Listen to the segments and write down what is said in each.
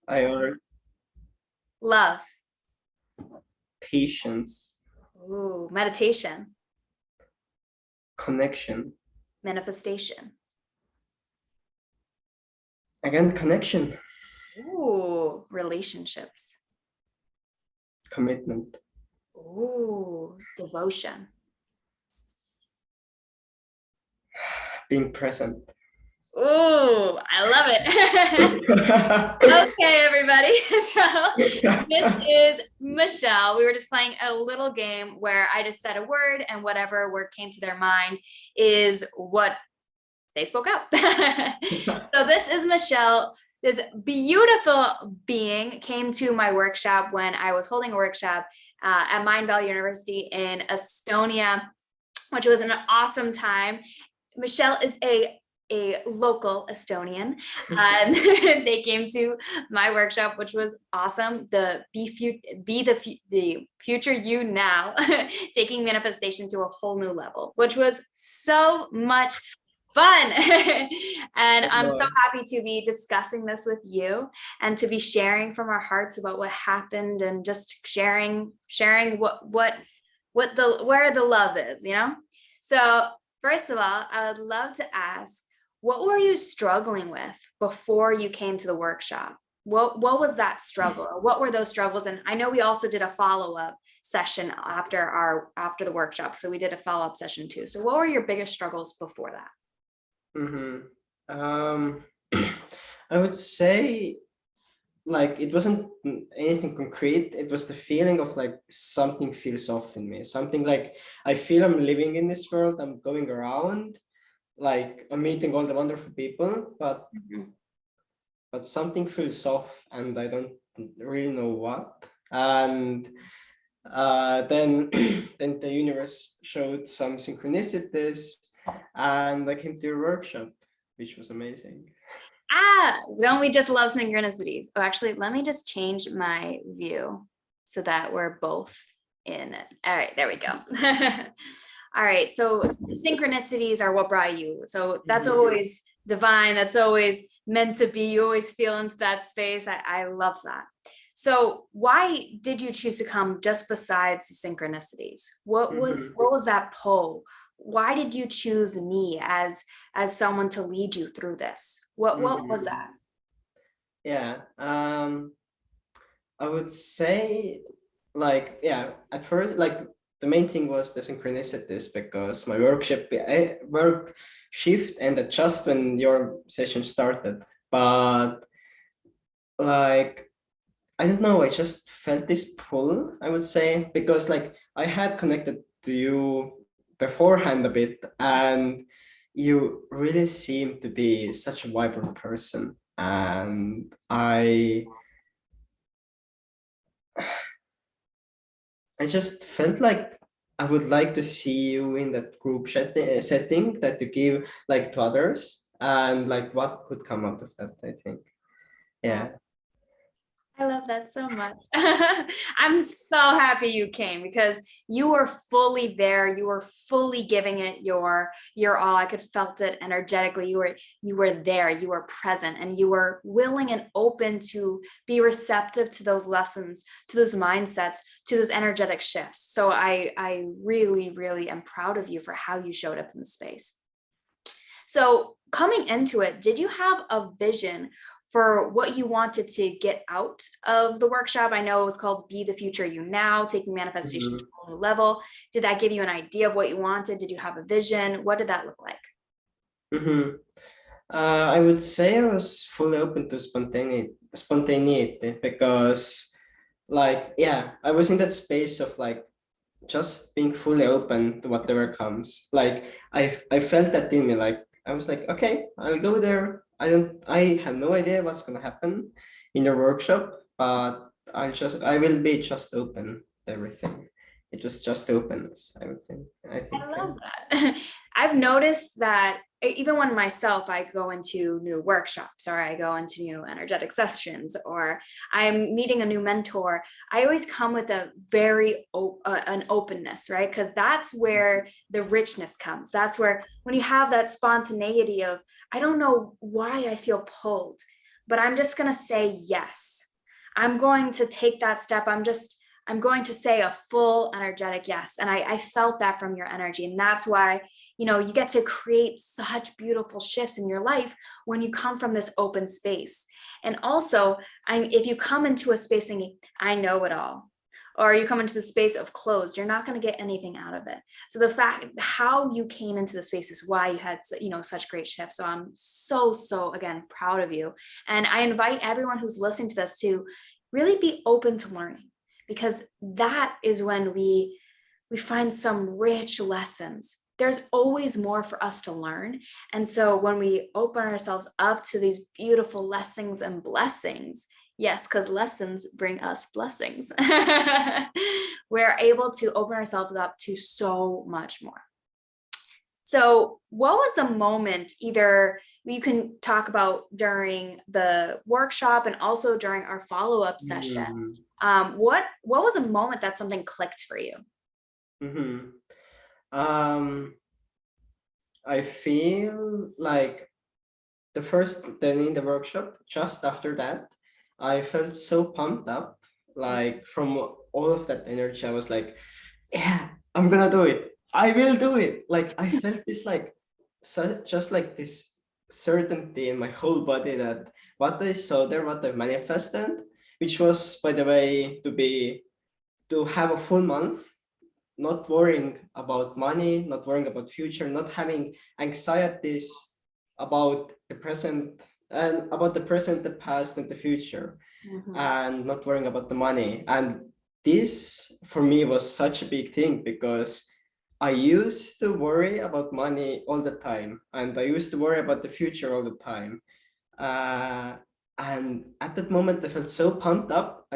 I ordered Love. patience, Ooh, meditation. connection. Manifestation. Again, connection, Ooh, relationships. commitment, Ooh, devotion. being present. Ooh, I love it. Okay, everybody. So this is Michelle. We were just playing a little game where I just said a word, and whatever word came to their mind is what they spoke out. So this is Michelle. This beautiful being came to my workshop when I was holding a workshop at Mind Valley University in Estonia, which was an awesome time. Michelle is a local Estonian, and they came to my workshop, which was awesome. The the future you now, taking manifestation to a whole new level, which was so much fun. And I'm so happy to be discussing this with you and to be sharing from our hearts about what happened and just sharing what the where the love is, you know? So first of all, I would love to ask, what were you struggling with before you came to the workshop? What was that struggle? Or what were those struggles? And I know we also did a follow-up session after the workshop. So we did a follow-up session too. So what were your biggest struggles before that? Mm-hmm. Um, I would say like it wasn't anything concrete. It was the feeling of like something feels off in me. Something like I feel I'm living in this world. I'm going around, like I'm meeting all the wonderful people, but something feels off, and I don't really know what. And then then the universe showed some synchronicities, and I came to your workshop, which was amazing. Don't we just love synchronicities? Oh, actually, let me just change my view so that we're both in it. All right, there we go. All right, so synchronicities are what brought you. So that's always divine. That's always meant to be. You always feel into that space. I love that. So why did you choose to come just besides the synchronicities? What was that pull? Why did you choose me as someone to lead you through this? What was that? Yeah, I would say like, yeah, at first, like the main thing was the synchronicities, because my work shift ended just when your session started. But like, I don't know, I just felt this pull, I would say, because like I had connected to you beforehand a bit, and you really seem to be such a vibrant person. And I just felt like I would like to see you in that group setting that you give like to others, and like what could come out of that, I think. Oh, Yeah. I love that so much. I'm so happy you came because you were fully there. You were fully giving it your all. I could felt it energetically. You were there. You were present, and you were willing and open to be receptive to those lessons, to those mindsets, to those energetic shifts. So I really, really am proud of you for how you showed up in the space. So coming into it, did you have a vision for what you wanted to get out of the workshop? I know it was called Be the Future You Now, taking manifestation to Mhm. a whole new level. Did that give you an idea of what you wanted? Did you have a vision? What did that look like? Mhm. I would say I was fully open to spontaneity, because like, yeah, I was in that space of like just being fully open to whatever comes. Like I felt that in me. Like I was like, okay, I'll go there. I have no idea what's gonna happen in your workshop, but I will be just open to everything. It was just openness, I would think. I I think. love that. I've noticed that even when myself, I go into new workshops or I go into new energetic sessions or I'm meeting a new mentor, I always come with a an openness, right? Because that's where the richness comes. That's where when you have that spontaneity of, I don't know why I feel pulled, but I'm just going to say yes. I'm going to take that step. I'm going to say a full energetic yes. And I felt that from your energy. And that's why, you get to create such beautiful shifts in your life when you come from this open space. And also, if you come into a space thinking, I know it all, or you come into the space of closed, you're not going to get anything out of it. So the fact how you came into the space is why you had, such great shifts. So I'm so, again, proud of you. And I invite everyone who's listening to this to really be open to learning, because that is when we find some rich lessons. There's always more for us to learn. And so when we open ourselves up to these beautiful lessons and blessings, yes, because lessons bring us blessings, we're able to open ourselves up to so much more. So what was the moment, either you can talk about during the workshop and also during our follow-up session, what was a moment that something clicked for you? I feel like the first day in the workshop, just after that, I felt so pumped up, like from all of that energy. I was like, yeah, I'm gonna do it. I will do it. Like I felt this just like this certainty in my whole body that what I saw there, what I manifested, which was, by the way, to have a full month, not worrying about money, not worrying about future, not having anxieties about the present, the past, and the future, and not worrying about the money. And this for me was such a big thing, because I used to worry about money all the time, and I used to worry about the future all the time. And at that moment, I felt so pumped up.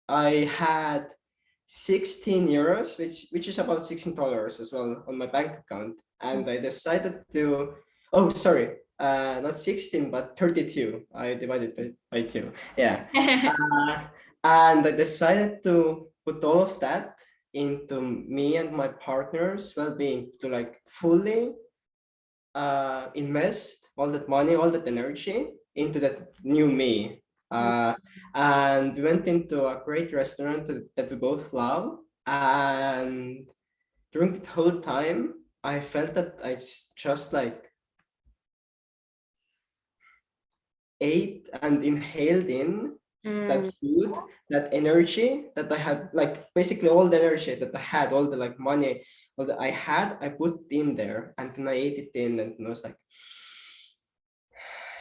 I had 16 euros, which is about $16 as well, on my bank account. And I decided to, oh, sorry, not 16, but 32. I divided by 2. Yeah. And I decided to put all of that into me and my partner's well-being, to like fully invest all that money, all that energy into that new me. And we went into a great restaurant that we both love. And during the whole time, I felt that I just like ate and inhaled in that food, that energy that I had, like basically all the energy that I had, all the like money, all that I had, I put in there, and then I ate it in, and I was like,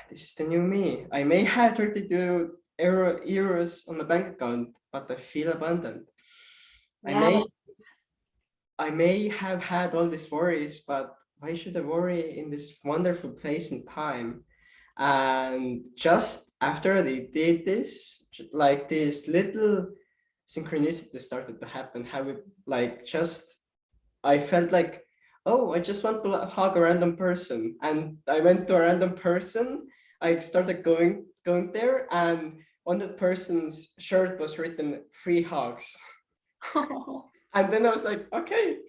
this is the new me. I may have 32 euros on my bank account, but I feel abundant. Yes. I may have had all these worries, but why should I worry in this wonderful place and time? And just after they did this, like this little synchronicity started to happen. How we I felt like, oh, I just want to hug a random person, and I went to a random person. I started going there, and on that person's shirt was written "free hugs." And then I was like, okay.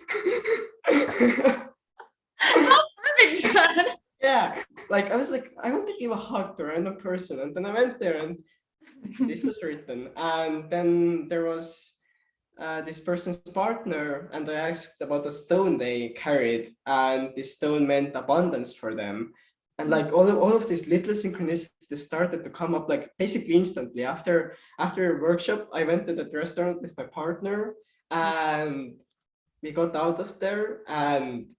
Yeah, like I was like, I want to give a hug to a random person, and then I went there, and this was written. And then there was this person's partner, and I asked about the stone they carried, and this stone meant abundance for them. And like all of these little synchronicities started to come up like basically instantly. After a workshop, I went to that restaurant with my partner, and we got out of there, and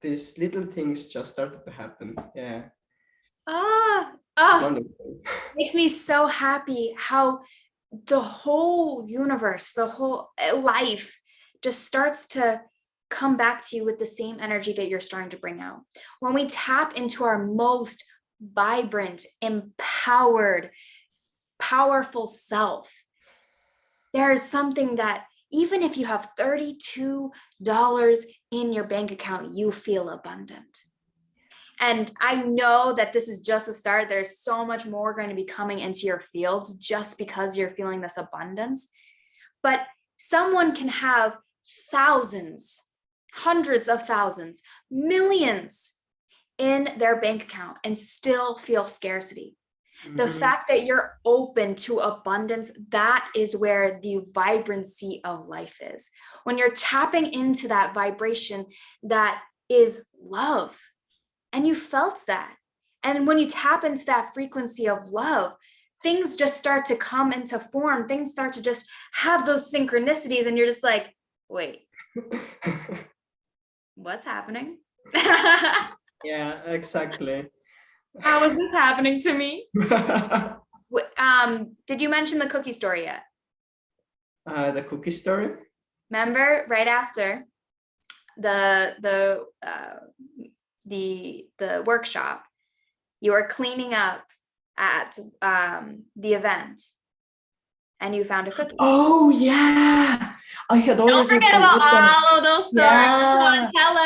these little things just started to happen. Yeah. Makes me so happy how the whole universe, the whole life just starts to come back to you with the same energy that you're starting to bring out. When we tap into our most vibrant, empowered, powerful self, there's something that even if you have $32 in your bank account, you feel abundant. And I know that this is just a start. There's so much more going to be coming into your field just because you're feeling this abundance. But someone can have thousands, hundreds of thousands, millions in their bank account and still feel scarcity. The Mhm. fact that you're open to abundance, that is where the vibrancy of life is. When you're tapping into that vibration that is love, and you felt that. And when you tap into that frequency of love, things just start to come into form. Things start to just have those synchronicities, and you're just like, wait, what's happening? Yeah, exactly. How is this happening to me? Did you mention the cookie story yet? The cookie story. Remember, right after the workshop, you were cleaning up at the event, and you found a cookie. Oh yeah, I had Don't already forget about forgotten. all of those stories. Come on, Yeah. tell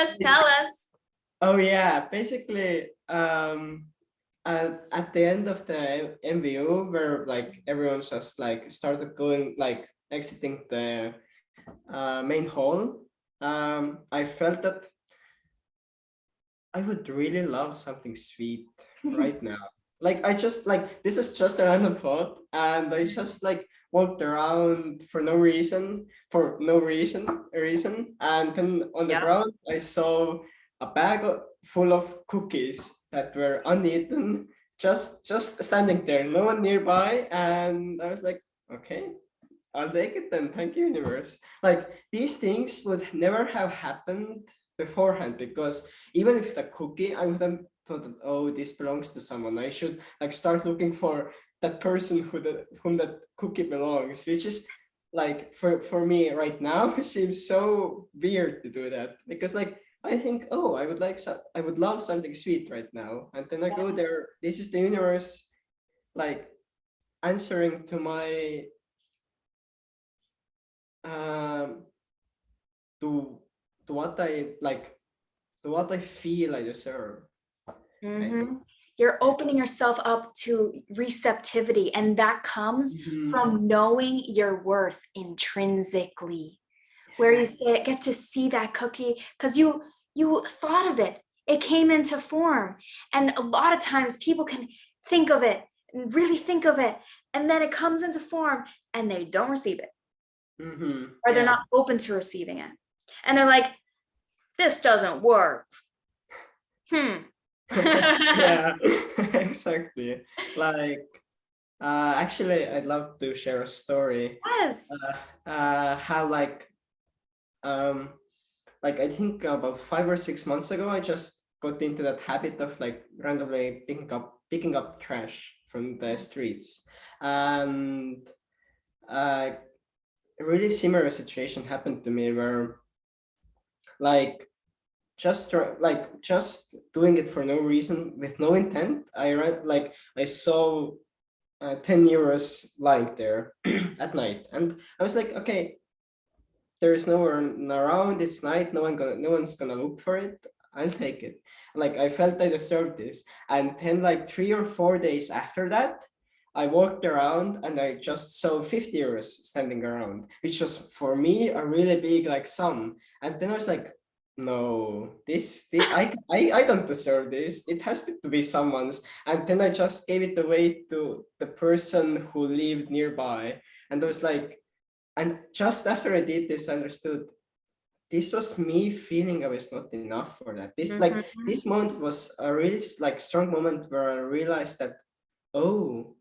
us. Oh yeah, basically, at the end of the MVU, where like everyone's just like started going like exiting the main hall, I felt that I would really love something sweet right now. Like I just like this was just a random thought, and I just like walked around for no reason, and then on the Yep. ground I saw a full of cookies that were uneaten, just standing there, no one nearby, and I was like, okay, I'll take it then. Thank you, universe. Like these things would never have happened beforehand, because even if the cookie, I would have thought that, oh, this belongs to someone. I should like start looking for that person whom that cookie belongs, which is like for me right now seems so weird to do that, because like I think, oh, I would love something sweet right now, and then I go there. This is the universe, like answering to my um to to what I like, to what I feel I deserve. I think. You're opening yourself up to receptivity, and that comes Mhm. from knowing your worth intrinsically, where you get to see that cookie because you thought of it. It came into form. And a lot of times people can think of it and really think of it, and then it comes into form and they don't receive it, or they're Yeah. not open to receiving it. And they're like, this doesn't work. Yeah, exactly. Like, actually, I'd love to share a story. Yes. How like I think about 5 or 6 months ago, I just got into that habit of like randomly picking up trash from the streets, and a really similar situation happened to me where like just doing it for no reason with no intent. I saw 10 euros lying there at night, and I was like, okay, there is no one around, it's night, no one's gonna look for it, I'll take it. Like I felt I deserved this, and then like 3 or 4 days after that, I walked around and I just saw 50 euros standing around, which was for me a really big like sum. And then I was like, no, I don't deserve this, it has to be someone's. And then I just gave it away to the person who lived nearby, and I was like, and just after I did this, I understood this was me feeling I was not enough for that. This moment was a really like strong moment where I realized that, oh,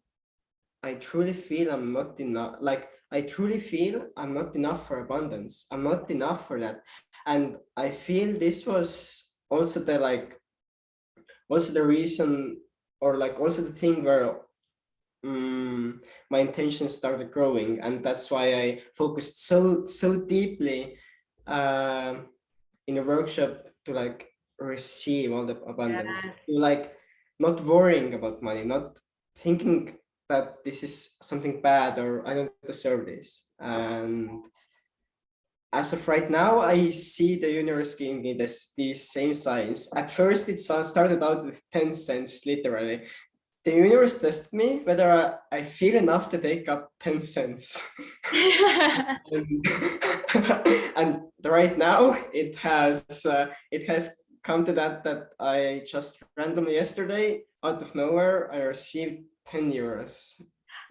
I truly feel I'm not enough. Like I truly feel I'm not enough for abundance. I'm not enough for that. And I feel this was also the reason, or like also the thing where my intentions started growing, and that's why I focused so deeply uh, in a workshop to like receive all the abundance, Yes. to like not worrying about money, not thinking that this is something bad or I don't deserve this. And as of right now, I see the universe giving me these same signs. At first, it started out with 10 cents, literally. The universe tests me whether I feel enough to take up 10 cents. and, and right now it has come to that I just randomly yesterday, out of nowhere, I received 10 euros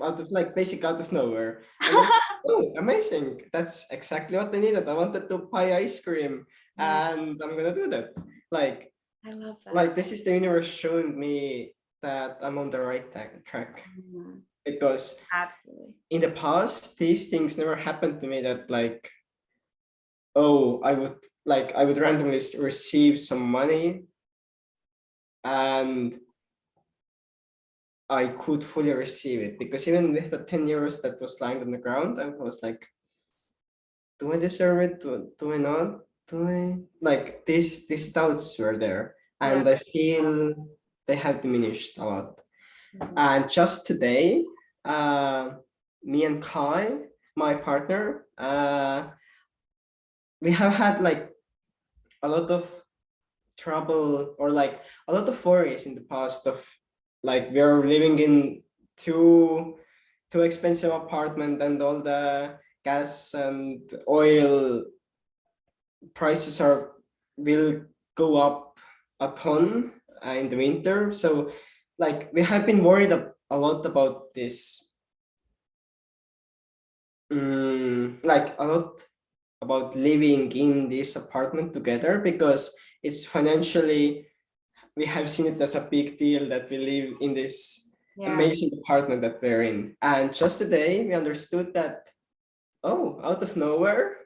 out of like basic out of nowhere. And I, oh, amazing. That's exactly what I needed. I wanted to buy ice cream Yeah, and I'm gonna do that. Like, I love that. like this is the universe showing me that I'm on the right track. Mhm. Because Absolutely. in the past, these things never happened to me that like, oh, I would randomly receive some money and I could fully receive it, because even with the 10 euros that was lying on the ground, I was like, do I deserve it? Do I not? Do I like these doubts were there, Yeah. and I feel they have diminished a lot. Mhm. And just today, me and Kai, my partner, we have had like a lot of trouble, or like a lot of worries in the past of like we're living in too expensive apartment, and all the gas and oil prices are will go up a ton in the winter. So like we have been worried a lot about this, like a lot about living in this apartment together, because it's financially, we have seen it as a big deal that we live in this Yeah. amazing apartment that we're in. And just today we understood that, oh, out of nowhere,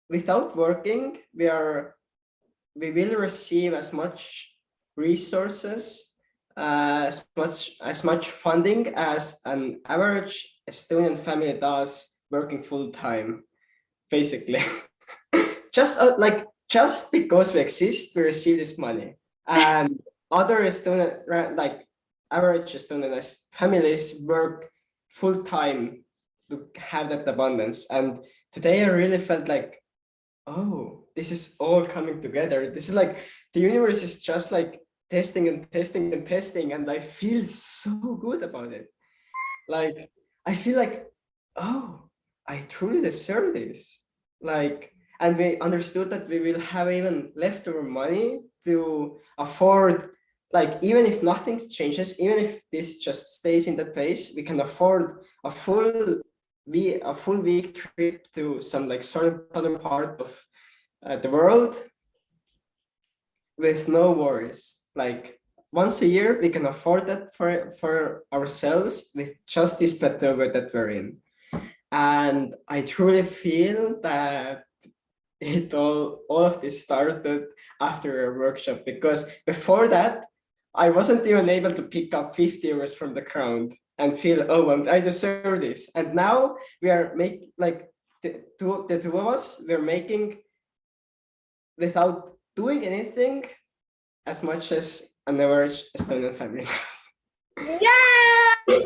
without working, we will receive as much resources, as much funding as an average Estonian family does working full time, basically. Just because we exist, we receive this money, and other Estonian, like average Estonian families work full time to have that abundance. And today I really felt like, oh, this is all coming together. This is like the universe is just like testing and testing and testing, and I feel so good about it. Like I feel like, oh, I truly deserve this. Like, and we understood that we will have even leftover money to afford, like, even if nothing changes, even if this just stays in that place, we can afford a full week trip to some like southern part of the world with no worries. Like once a year, we can afford that for ourselves with just this plateau that we're in. And I truly feel that all of this started after a workshop, because before that, I wasn't even able to pick up 50 euros from the ground and feel, oh, I deserve this. And now we are making like the two of us, we're making without doing anything as much as an average Estonian family does. Yeah.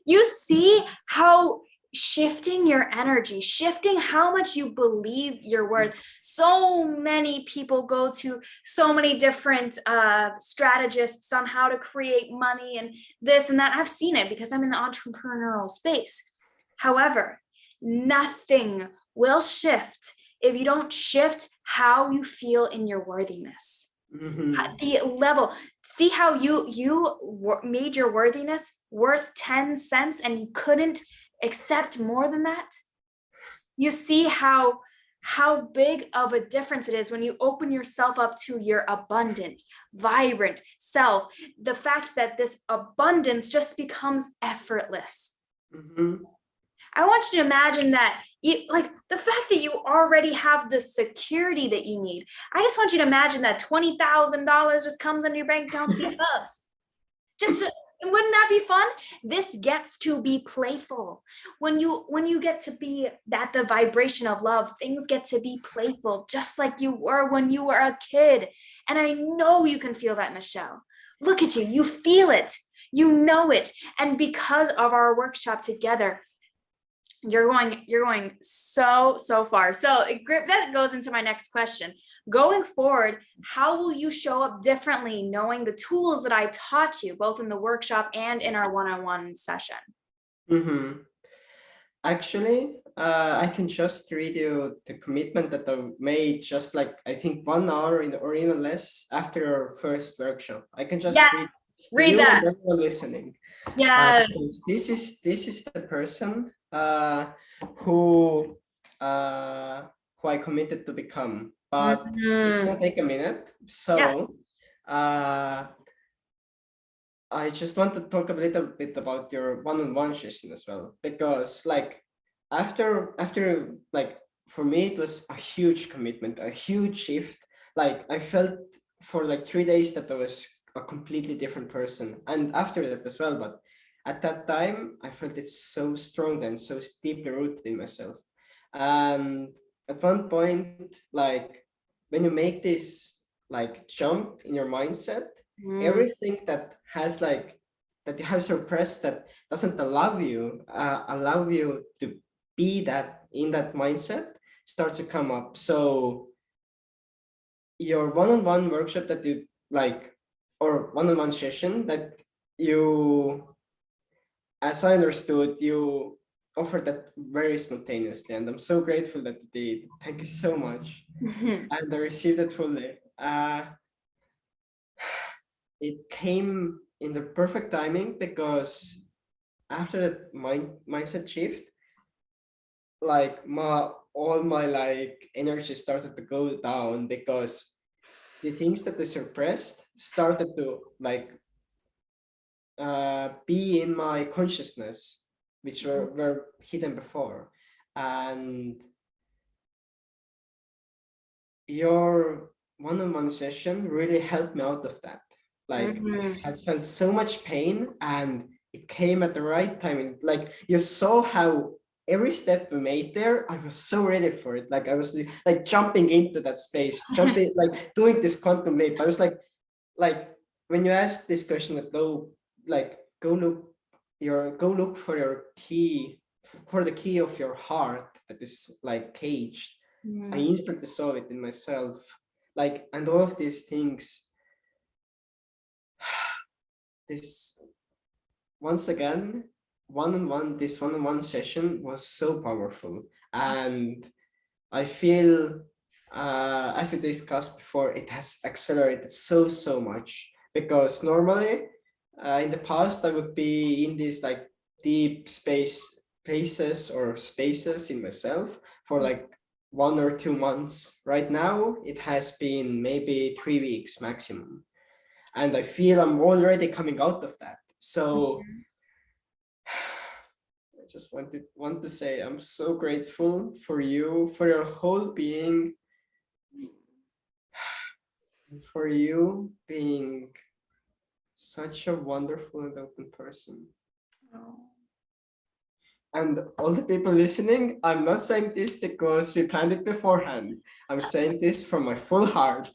You see how shifting your energy, shifting how much you believe your worth. So many people go to so many different strategists on how to create money and this and that. I've seen it because I'm in the entrepreneurial space. However, nothing will shift if you don't shift how you feel in your worthiness. Mhm. The level, see how you made your worthiness worth 10 cents and you couldn't accept more than that. You see how big of a difference it is when you open yourself up to your abundant, vibrant self. The fact that this abundance just becomes effortless. Mhm. I want you to imagine that you, like the fact that you already have the security that you need. I just want you to imagine that $20,000 just comes into your bank account via buzz. Wouldn't that be fun? This gets to be playful. When you get to be that the vibration of love, things get to be playful, just like you were when you were a kid. And I know you can feel that, Michelle. Look at you, you feel it, you know it. And because of our workshop together, you're going so far. So that goes into my next question. Going forward, how will you show up differently knowing the tools that I taught you both in the workshop and in our one-on-one session? Mhm. Actually, I can just read you the commitment that I made just like I think 1 hour or even less after our first workshop. I can just Yes. read. Read you that. and everyone listening. Yes. Because this is the person who I committed to become. But it's Mhm. gonna take a minute. Yeah. So I just want to talk a little bit about your one-on-one session as well, because like after like for me it was a huge commitment, a huge shift. Like I felt for like 3 days that I was a completely different person, and after that as well. But at that time, I felt it so strong and so deeply rooted in myself. And at one point, like when you make this like jump in your mindset, Mm. everything that has like that you have suppressed, that doesn't allow you to be that in that mindset, starts to come up. So your one-on-one workshop that you like, or one-on-one session that you, as I understood, you offered that very spontaneously, and I'm so grateful that you did. Thank you so much. And I received it fully. It came in the perfect timing, because after that mindset shift, like all my like energy started to go down, because the things that I suppressed started to like be in my consciousness, which were hidden before. And your one-on-one session really helped me out of that. Like I Mhm. had felt so much pain, and it came at the right time. And like you saw how every step we made there, I was so ready for it. Like I was like jumping into that space, jumping, like doing this quantum leap. I was like when you ask this question, like go look for your key, for the key of your heart that is like caged. I Mm. instantly saw it in myself. Like, and all of these things, this once again, this one-on-one session was so powerful. And I feel, as we discussed before, it has accelerated so much, because normally, in the past, I would be in these like deep places or spaces in myself for like 1 or 2 months. Right now, it has been maybe 3 weeks maximum, and I feel I'm already coming out of that. So I just want to say I'm so grateful for you, for your whole being, for you being such a wonderful and open person. Oh. And all the people listening, I'm not saying this because we planned it beforehand. I'm saying this from my full heart.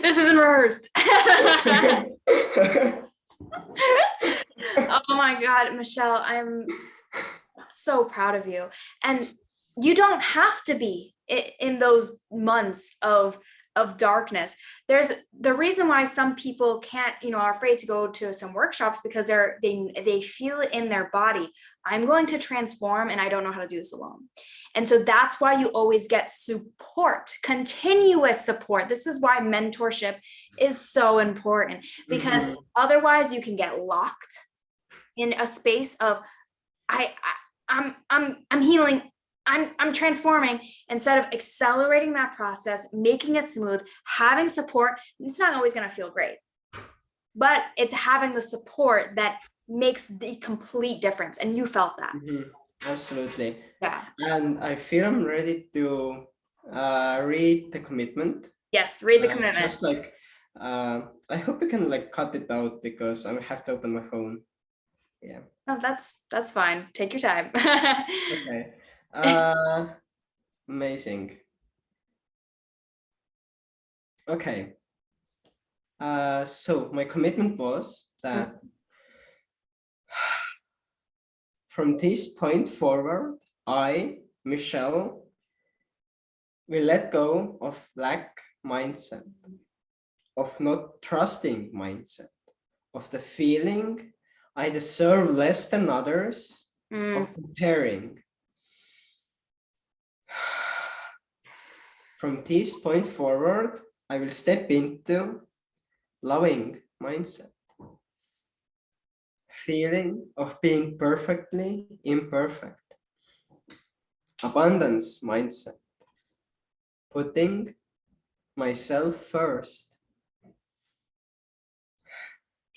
This isn't rehearsed. Oh my God, Michelle, I'm so proud of you. And you don't have to be in those months of darkness. There's the reason why some people can't, are afraid to go to some workshops, because they feel it in their body. I'm going to transform, and I don't know how to do this alone. And so that's why you always get support, continuous support. This is why mentorship is so important, because otherwise you can get locked in a space of I'm healing, I'm transforming, instead of accelerating that process, making it smooth, having support. It's not always going to feel great, but it's having the support that makes the complete difference. And you felt that. Absolutely. Yeah. And I feel I'm ready to read the commitment. Yes. Read the commitment. Just like, I hope you can like cut it out, because I have to open my phone. Yeah. No, that's fine. Take your time. Okay. Amazing. Okay. So my commitment was that from this point forward, I, Michelle, will let go of lack mindset, of not trusting mindset, of the feeling I deserve less than others, of comparing. From this point forward, I will step into loving mindset, feeling of being perfectly imperfect, abundance mindset, putting myself first,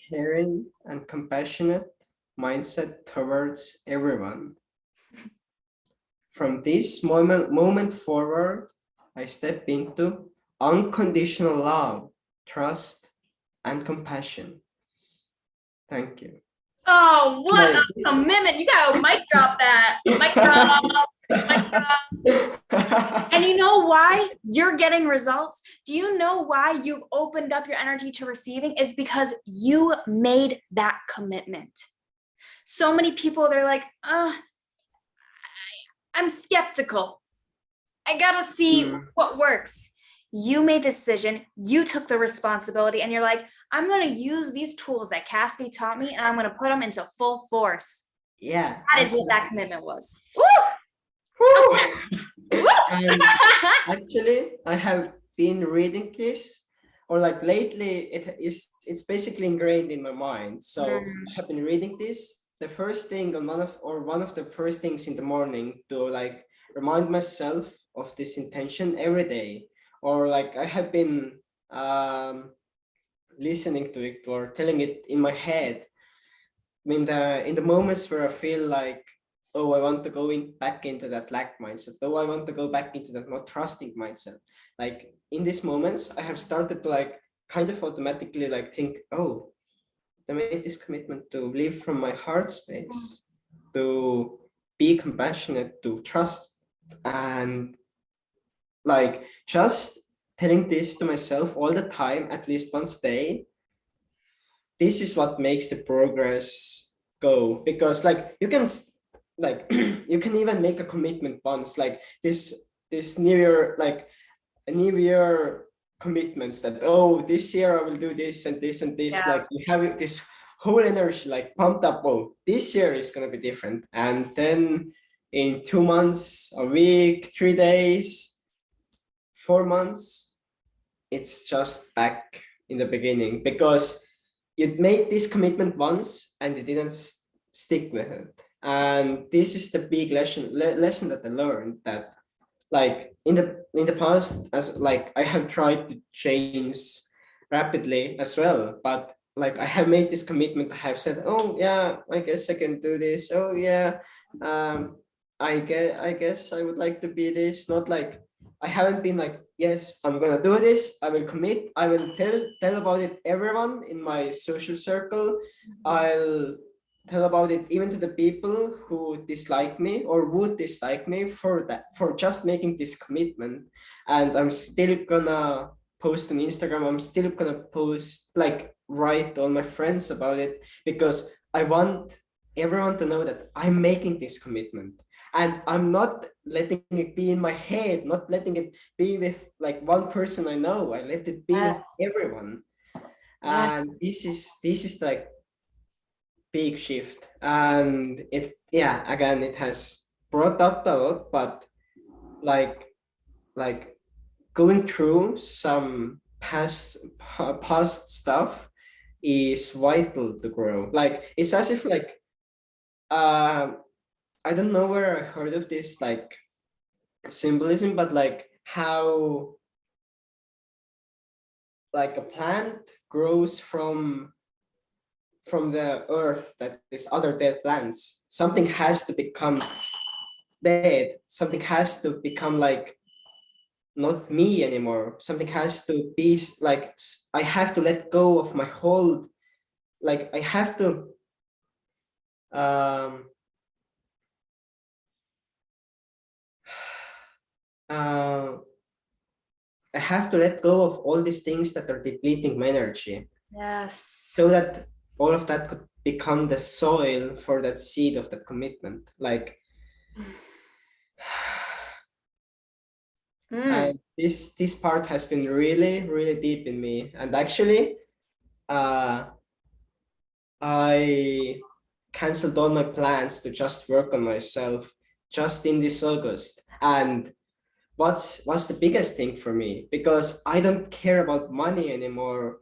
caring and compassionate mindset towards everyone. From this moment forward, I step into unconditional love, trust, and compassion. Thank you. Oh, what My- a commitment. You gotta mic drop that. Mic drop. Mic drop. And you know why you're getting results? Do you know why you've opened up your energy to receiving? Is because you made that commitment. So many people, they're like, I'm skeptical. I gotta see what works. You made the decision, you took the responsibility, and you're like, I'm gonna use these tools that Cassidy taught me, and I'm gonna put them into full force. Yeah. That is what that commitment was. And actually, I have been reading this, or like lately, it's basically ingrained in my mind. So I have been reading this. The first thing on one of the first things in the morning to like remind myself of this intention every day, or like I have been listening to it or telling it in my head. In the moments where I feel like, oh, I want to go back into that lack mindset. Oh, I want to go back into that more trusting mindset. Like in these moments, I have started to like kind of automatically like think, oh, I made this commitment to live from my heart space, to be compassionate, to trust, and like just telling this to myself all the time, at least once a day. This is what makes the progress go, because like you can like you can even make a commitment once, like this new year, like a new year commitments that, oh, this year I will do this and this and this. Yeah. Like you have this whole energy like pumped up, oh, this year is going to be different. And then in 2 months, a week, 3 days, 4 months, it's just back in the beginning, because you made this commitment once and you didn't stick with it. And this is the big lesson that I learned, that like in the past, as like I have tried to change rapidly as well, but like I have made this commitment. I have said, oh yeah, I guess I can do this. Oh yeah, I guess I would like to be this. Not like I haven't been like, yes, I'm gonna do this. I will commit. I will tell about it everyone in my social circle. I'll tell about it even to the people who dislike me or would dislike me for that, for just making this commitment. And I'm still gonna post on Instagram. I'm still gonna post, like write all my friends about it, because I want everyone to know that I'm making this commitment. And I'm not letting it be in my head, not letting it be with like one person I know. I let it be with everyone. And this is like big shift. And it, yeah, again, it has brought up a lot, but like going through some past stuff is vital to grow. Like it's as if like I don't know where I heard of this like symbolism, but like how like a plant grows from the earth, that is other dead plants. Something has to become dead. Something has to become like not me anymore. Something has to be like, I have to let go of my whole, like I have to um uh, I have to let go of all these things that are depleting my energy. Yes. So that all of that could become the soil for that seed of that commitment. Like and this part has been really, really deep in me. And actually, I canceled all my plans to just work on myself just in this August. And what's the biggest thing for me, because I don't care about money anymore,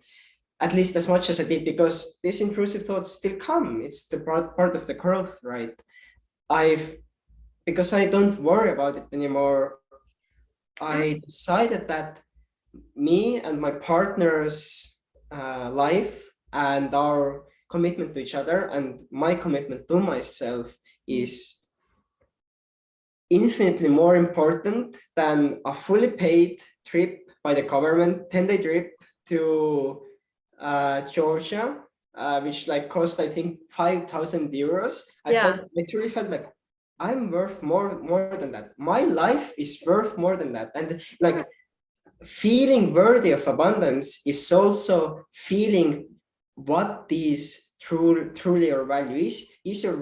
at least as much as I did, because these intrusive thoughts still come. It's the part of the growth, right? I've Because I don't worry about it anymore, I decided that me and my partner's life and our commitment to each other and my commitment to myself is infinitely more important than a fully paid trip by the government, 10-day trip to Georgia, which like cost, I think, 5,000 euros. I truly felt like I'm worth more than that. My life is worth more than that. And like feeling worthy of abundance is also feeling what these truly your value is. Is your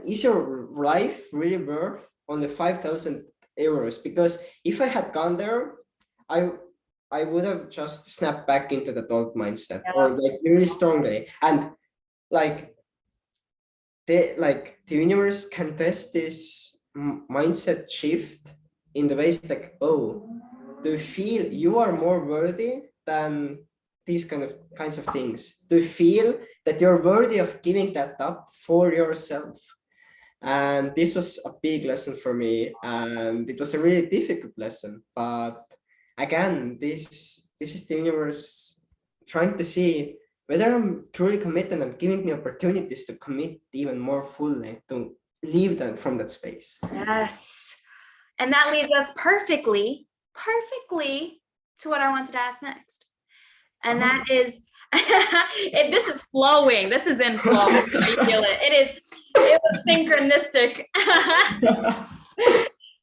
is your life really worth only 5,000 euros? Because if I had gone there, I I would have just snapped back into the old mindset, or like really strongly. And like the universe can test this mindset shift in the ways like, oh, do you feel you are more worthy than these kinds of things? Do you feel that you're worthy of giving that up for yourself? And this was a big lesson for me, and it was a really difficult lesson. But again, this is the universe trying to see whether I'm truly committed and giving me opportunities to commit even more fully, to leave that from that space. Yes. And that leads us perfectly to what I wanted to ask next. And that is, this is flowing. This is in flow. I feel it. It was synchronistic.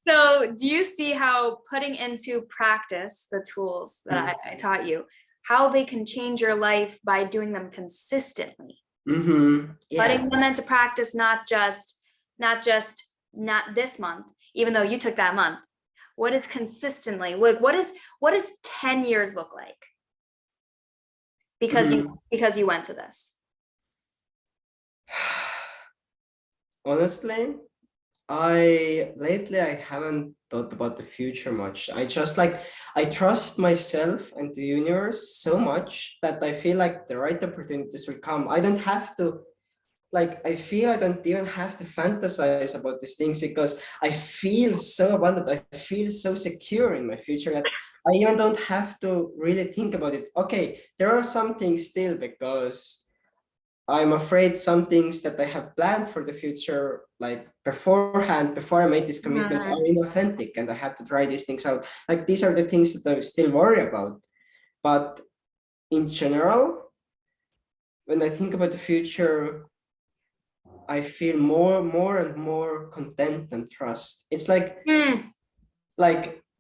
So do you see how putting into practice the tools that I taught you, how they can change your life by doing them consistently? Putting them into practice, not this month, even though you took that month. What is consistently, what does 10 years look like? Because you went to this. Honestly, lately I haven't thought about the future much. I trust myself and the universe so much that I feel like the right opportunities will come. I don't have to, like, I feel I don't even have to fantasize about these things, because I feel so abundant. I feel so secure in my future that I even don't have to really think about it. Okay, there are some things still, because I'm afraid some things that I have planned for the future, like beforehand, before I made this commitment, are inauthentic, and I have to try these things out. Like, these are the things that I still worry about. But in general, when I think about the future, I feel more and more content and trust. It's like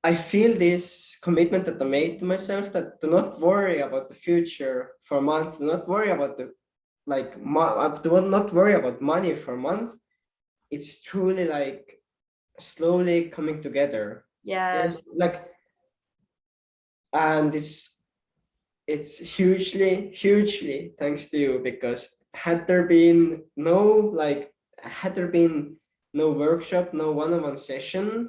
I feel this commitment that I made to myself, that do not worry about the future for a month, do not worry about do not worry about money for a month. It's truly like slowly coming together. Yes. And it's hugely thanks to you, because had there been no workshop, no one-on-one session,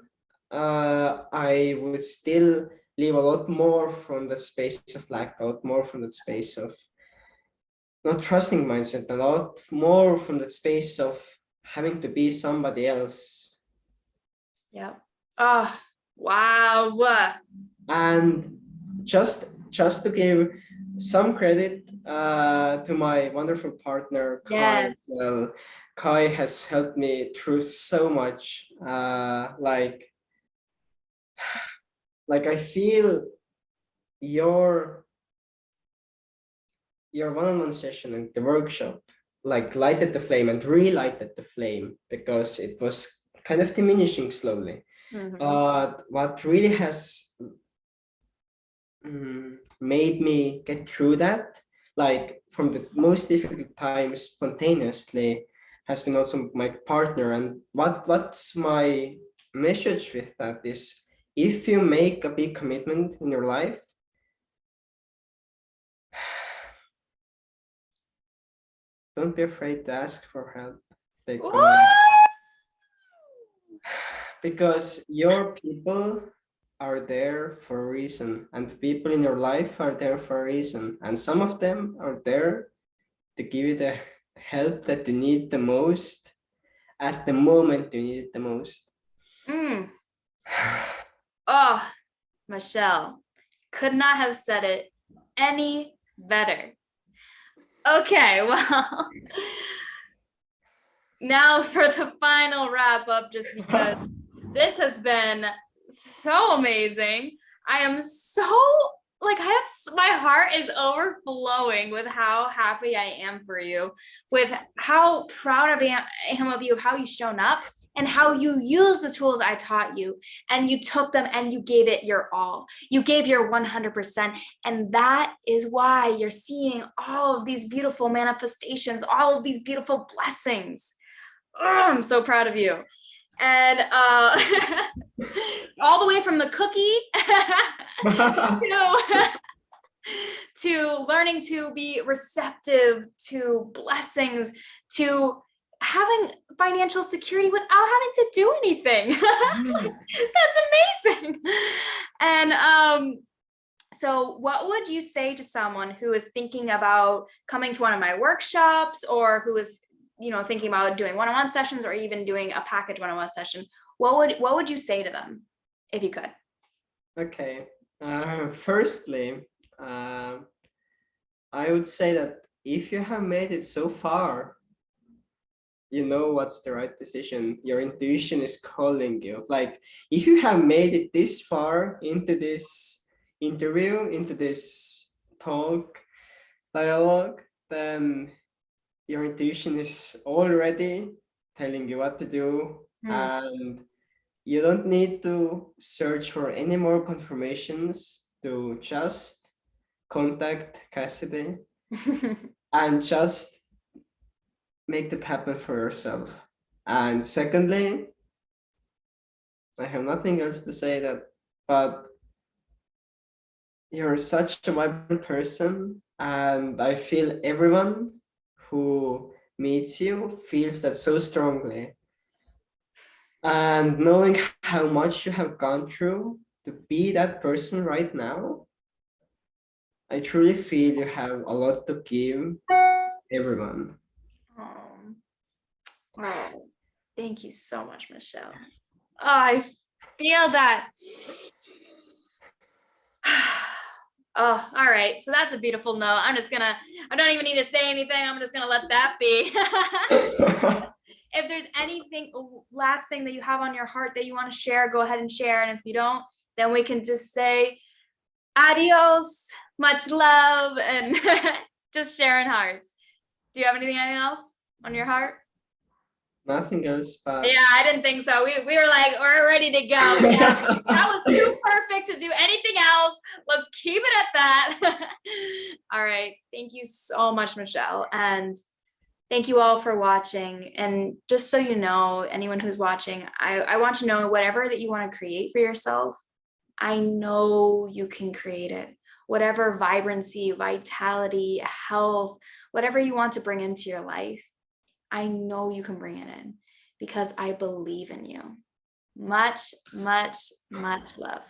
I would still live a lot more from that space of lack, a lot more from that space of not trusting mindset, a lot more from that space of having to be somebody else. Yeah. Oh, wow. And just to give some credit to my wonderful partner, Kai, as well. Kai has helped me through so much. Like I feel your one-on-one session and the workshop like lighted the flame and relighted the flame, because it was kind of diminishing slowly. But what really has made me get through that, like from the most difficult times spontaneously, has been also my partner. And what's my message with that is, if you make a big commitment in your life, don't be afraid to ask for help, Because your people are there for a reason, and the people in your life are there for a reason, and some of them are there to give you the help that you need the most at the moment you need it the most. Mm. Oh, Michelle, could not have said it any better. Okay, well, now for the final wrap up, just because this has been so amazing. I am so my heart is overflowing with how happy I am for you, with how proud I am of you, how you've shown up and how you use the tools I taught you and you took them and you gave it your all. You gave your 100%. And that is why you're seeing all of these beautiful manifestations, all of these beautiful blessings. Oh, I'm so proud of you. And all the way from the cookie to learning to be receptive to blessings, to having financial security without having to do anything. That's amazing. And so what would you say to someone who is thinking about coming to one of my workshops, or who is, you know, thinking about doing one-on-one sessions, or even doing a package one-on-one session? What would you say to them if you could? Okay. Firstly, I would say that if you have made it so far, you know what's the right decision. Your intuition is calling you. Like, if you have made it this far into this interview, into this talk, dialogue, then your intuition is already telling you what to do. And you don't need to search for any more confirmations, to just contact Cassidy and just make that happen for yourself. And secondly, I have nothing else to say but you're such a vibrant person, and I feel everyone who meets you feels that so strongly. And knowing how much you have gone through to be that person right now, I truly feel you have a lot to give everyone. Oh, thank you so much, Michelle. Oh, I feel that. Oh, all right. So that's a beautiful note. I don't even need to say anything. I'm just gonna let that be. If there's anything, last thing that you have on your heart that you want to share, go ahead and share. And if you don't, then we can just say adios, much love, and just sharing hearts. Do you have anything else on your heart? Nothing else, but yeah, I didn't think so. We were like, we're ready to go. Yeah, that was too perfect to do anything else. Let's keep it at that. All right. Thank you so much, Michelle. And thank you all for watching. And just so you know, anyone who's watching, I want to know whatever that you want to create for yourself. I know you can create it. Whatever vibrancy, vitality, health, whatever you want to bring into your life, I know you can bring it in because I believe in you. Much, much, much love.